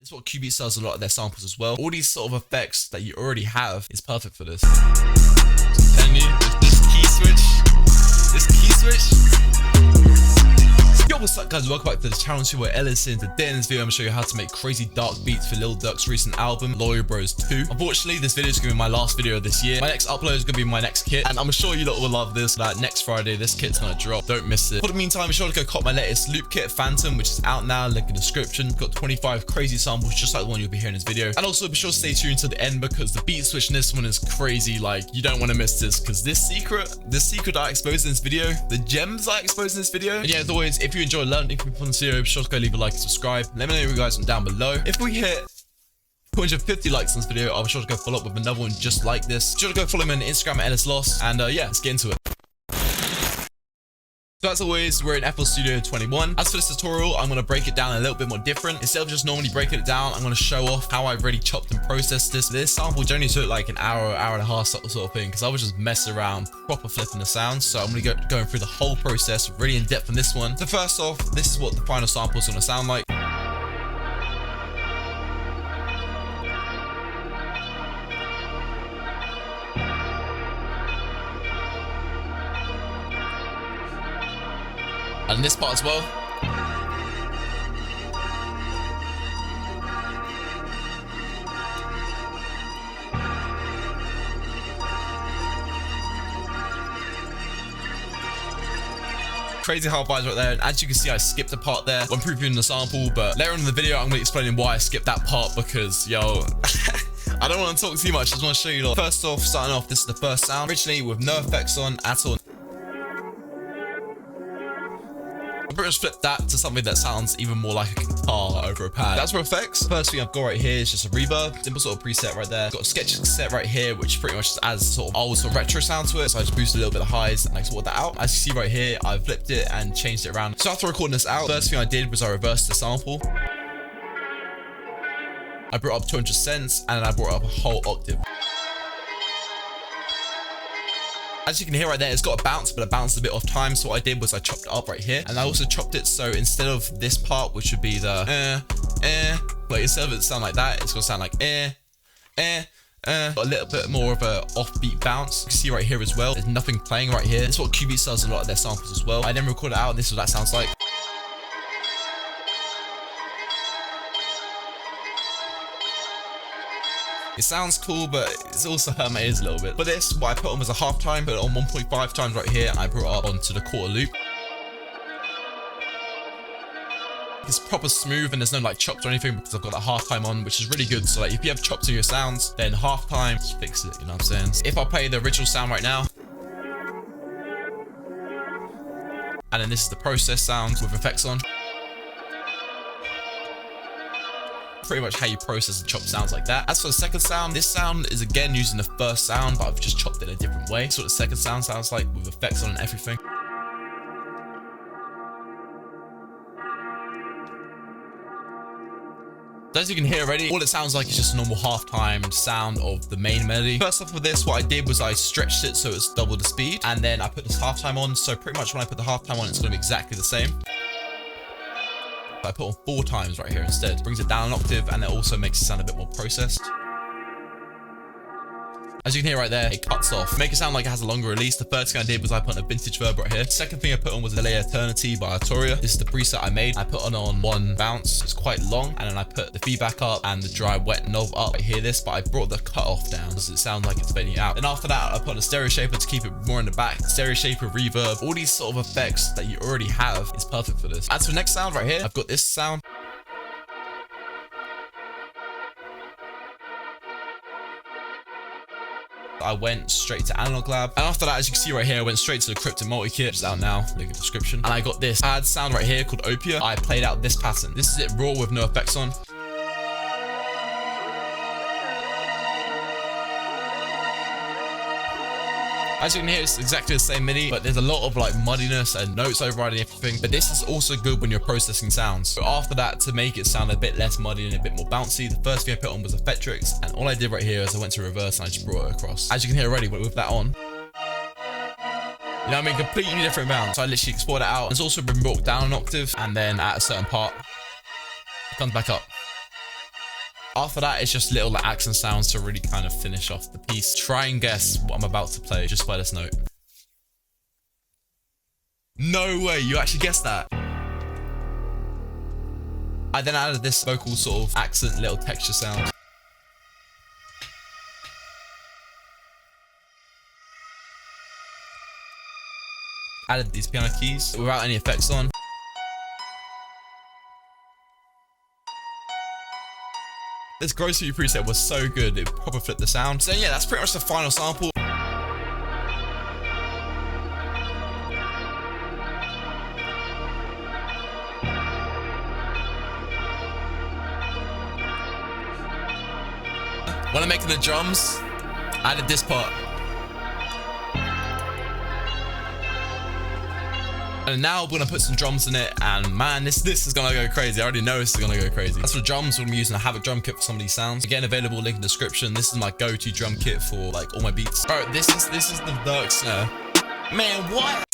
It's what QB sells a lot of their samples as well. All these sort of effects that you already have is perfect for this. And this key switch. Yo, what's up guys, welcome back to the channel. It's your boy Ellis, and today in this video I'm going to show you how to make crazy dark beats for Lil Durk's recent album, Loyal Bros 2. Unfortunately, this video is going to be my last video of this year. My next upload is going to be my next kit, and I'm sure you lot will love this. That next Friday, this kit's going to drop. Don't miss it. For the meantime, be sure to go cop my latest loop kit, Phantom, which is out now, link in the description. Got 25 crazy samples just like the one you'll be hearing in this video. And also be sure to stay tuned to the end because the beat switch in this one is crazy. Like, you don't want to miss this because this secret I exposed in this video, the gems I exposed in this video. And yeah, as always, if you enjoy learning from this video, be sure to go leave a like and subscribe. Let me know you guys down below. If we hit 250 likes on this video, I'll be sure to go follow up with another one just like this. Be sure to go follow me on Instagram at ellislostbeats. And yeah, let's get into it. So as always, we're in FL Studio 21. As for this tutorial, I'm going to break it down a little bit more different. Instead of just normally breaking it down, I'm going to show off how I've already chopped and processed this. This sample generally took like an hour and a half sort of thing, because I was just messing around, proper flipping the sounds. So I'm going to going through the whole process, really in depth on this one. So first off, this is what the final sample is going to sound like. And this part as well. Crazy hard vibes right there, and as you can see I skipped a part there when previewing the sample, but later on in the video I'm going to be explaining why I skipped that part because yo I don't want to talk too much, I just want to show you lot. First off, starting off, this is the first sound, originally with no effects on at all. I pretty much flipped that to something that sounds even more like a guitar over a pad. That's for effects. First thing I've got right here is just a reverb, simple sort of preset right there. Got a sketch set right here, which pretty much just adds sort of old sort of retro sound to it. So I just boosted a little bit of highs and I sorted that out. As you see right here, I flipped it and changed it around. So after recording this out, first thing I did was I reversed the sample. I brought up 200 cents and then I brought up a whole octave. As you can hear right there, it's got a bounce, but it bounced a bit off time. So what I did was I chopped it up right here, and I also chopped it so instead of this part, which would be the like instead of it sound like that, it's gonna sound like got a little bit more of a offbeat bounce. You can see right here as well, there's nothing playing right here. This is what QB sells a lot of their samples as well. I then recorded it out, and this is what that sounds like. It sounds cool, but it's also hurt my ears a little bit. For this, what I put on was a halftime, put it on 1.5 times right here, and I brought it up onto the quarter loop. It's proper smooth, and there's no like chops or anything because I've got that halftime on, which is really good. So like if you have chops in your sounds, then halftime just fix it, you know what I'm saying? If I play the original sound right now, and then this is the process sound with effects on. Pretty much how you process and chop sounds like that. As for the second sound, this sound is again using the first sound, but I've just chopped it in a different way. That's what the second sound sounds like with effects on and everything. So as you can hear already, all it sounds like is just a normal halftime sound of the main melody. First off with this, what I did was I stretched it so it's double the speed, and then I put this halftime on. So pretty much when I put the halftime on, it's going to be exactly the same. I put on 4 times right here instead. Brings it down an octave, and it also makes it sound a bit more processed. As you can hear right there, it cuts off. Make it sound like it has a longer release. The first thing I did was I put on a vintage verb right here. Second thing I put on was Delay Eternity by Artoria. This is the preset I made. I put on one bounce. It's quite long. And then I put the feedback up and the dry wet knob up. I hear this, but I brought the cutoff down because it sounds like it's fading out. And after that, I put on a stereo shaper to keep it more in the back. Stereo shaper, reverb, all these sort of effects that you already have is perfect for this. As for the next sound right here, I've got this sound. I went straight to Analog Lab, and after that, as you can see right here, I went straight to the Cryptic Multi-Kit, which is out now, link in the description. And I got this add sound right here called Opia. I played out this pattern. This is it raw with no effects on. As you can hear, it's exactly the same MIDI, but there's a lot of like muddiness and notes overriding everything. But this is also good when you're processing sounds. So after that, to make it sound a bit less muddy and a bit more bouncy, the first thing I put on was Effectrix, and all I did right here is I went to reverse and I just brought it across. As you can hear already, with that on, you know what I mean? Completely different. different bounds. So I literally export it out. It's also been brought down an octave, and then at a certain part, it comes back up. After that, it's just little like accent sounds to really kind of finish off the piece. Try and guess what I'm about to play just by this note. No way, you actually guessed that. I then added this vocal sort of accent little texture sound. Added these piano keys without any effects on. This grocery preset was so good, it proper flipped the sound. So yeah, that's pretty much the final sample. When I'm making the drums, I added this part. And now we're gonna put some drums in it, and man, this is gonna go crazy. I already know this is gonna go crazy. As for drums, we're gonna be using a Havoc drum kit for some of these sounds. Again, available, link in the description. This is my go-to drum kit for like all my beats. Bro, this is the Durk snare. Man, what?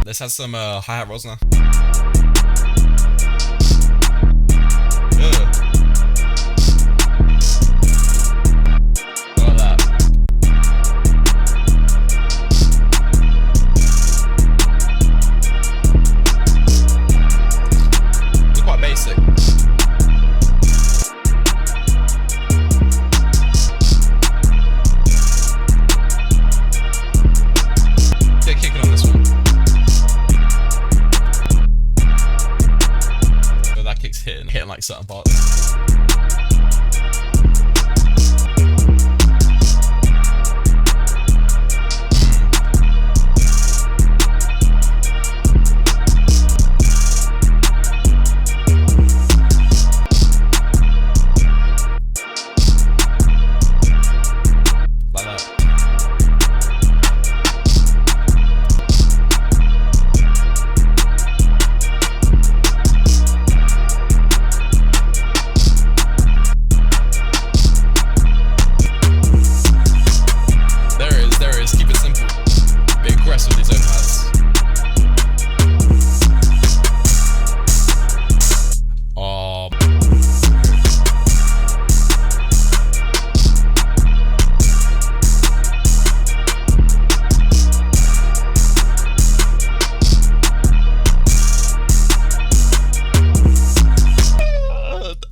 Let's add some hi-hat rolls now. Like that. It's quite basic. Get kicking on this one. Hitting like certain parts. Like that.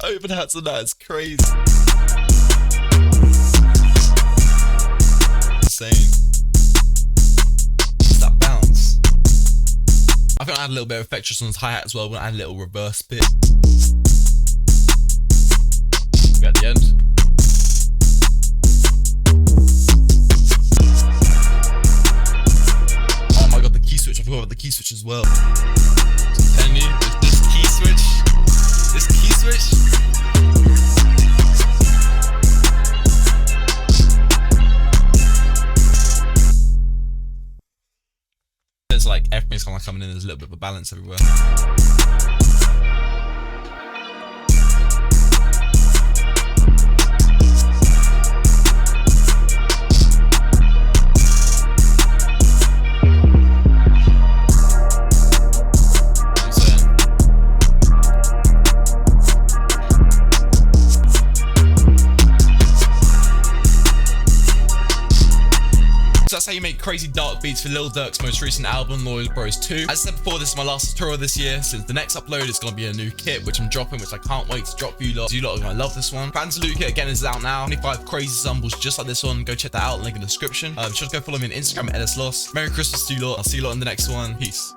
Open hats and that is crazy. Insane. What's that bounce? I think I add a little bit of effect just on his hi-hat as well. We're gonna add a little reverse bit. Maybe at the end. Oh my god, the key switch. I forgot about the key switch as well. Continue with this key switch. This key switch. It's like everything's kind of coming in. There's a little bit of a balance everywhere. So that's how you make crazy dark beats for Lil Durk's most recent album, Lil Bros 2. As I said before, this is my last tutorial this year, since the next upload is going to be a new kit, which I'm dropping, which I can't wait to drop for you lot. You lot are going to love this one. Fans Loot Kit, again, is out now. 25 crazy samples just like this one. Go check that out, link in the description. Just go follow me on Instagram at ellislostbeats. Merry Christmas to you lot. I'll see you lot in the next one. Peace.